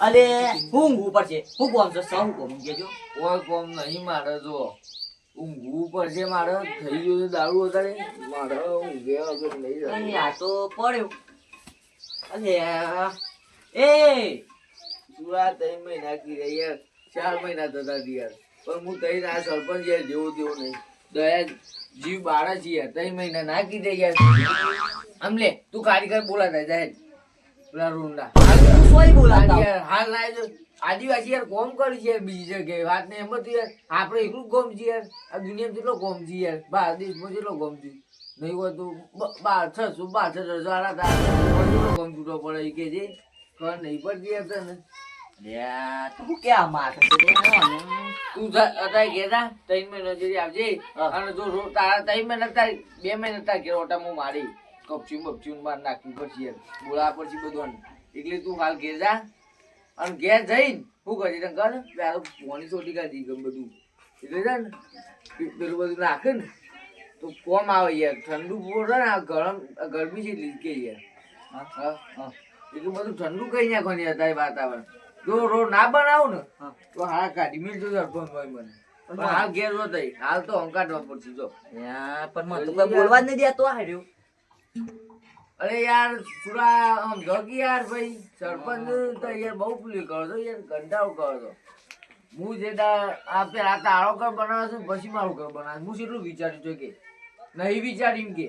અલે ઊંઘ ઉપર છે હું કોમ છે સૌ કોમ કેજો કોઈ કોમ નહીં મારે જો ઊંઘવું પડશે મારે થઈ ગયું છે દારૂ વધારે મારે ઊંઘ્યા વગર નહીં રહે. અહીં આ તો પડ્યો અલે એ તું આ 3 મહિના કી રહી યાર 4 મહિના થતા હતી યાર પણ હું તઈ આ સરપંચ યાર જેવું તેવું નહીં દયા જીવ બાળા છે યાર 3 મહિના ના કીધે યાર આમ લે તું કારીગર બોલાતા જાય પેલા રૂંડા તું સોય બોલાતા યાર હાલ ના જો આદિવાસી યાર કોમ કરી છે યાર બીજી જગ્યાએ વાત ને એમ જ યાર આપણે એકલું કોમ છે યાર આ દુનિયામાં કેટલો કોમ છે યાર ભારત દેશમાં કેટલો કોમ છે નહીં હોય તો 662 કેટલો કોમ છૂટો પડે ઈ કે છે ખબર નહીં પડતી યાર તને લ્યા તું ક્યાં માર તું અત્યારે ઘેરા 3 મહિના જેવી આવજે અને જો તારા 3 મહિના તારી 2 મહિના તાર ઘેર ઓટા હું મારી કપચું માર નાખવી પડશે યાર બોલાવા પડશે બધું એટલે તું હાલ ઘેર જા અને ઘેર જઈને શું કરી તને કર પેલો પોણી છોટી કાઢી ગમ બધું એટલે છે ને પેલું બધું નાખે ને તો કોમ આવે યાર ઠંડુ પડે ને ગરમ ગરમી છે લીકે યાર એટલું બધું ઠંડુ કઈ નાખવાની અત્યારે વાતાવરણ જો રોડ ના બનાવું ને તો હાલ કાઢી મેળજો સરપંચ ભાઈ મને પણ હાલ ઘેર જો તઈ હાલ તો હંકાટવા પડશે જો લ્યા પણ મને તો કોઈ બોલવા જ નહીં દેતો હાર્યો અરે યાર થોડા સમજો કે યાર ભાઈ સરપંચ તો યાર બહુ પેલું કરો છો યાર કંટાળો કરો છો હું જે આ પેલા તારો ઘર બનાવે છે પછી મારું ઘર બનાવે હું કેટલું વિચાર્યું છું કે નહીં વિચાર્યું કે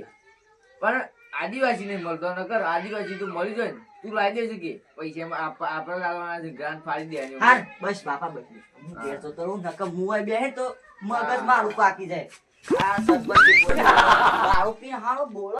પણ આદિવાસી નહીં મળતો નકર આદિવાસી તું મળી જાય ને તું લાવી દેશે કે પૈસા આપણે લાવવાના છે ગ્રાન્ટ ફાડી દેવાની હા બસ બાપા બસ હું ઘેર તો તરું નકર મુવાઈ બેહે તો મગજ મારું પાકી જાય આ સરપંચ મારું પી હારો બોલ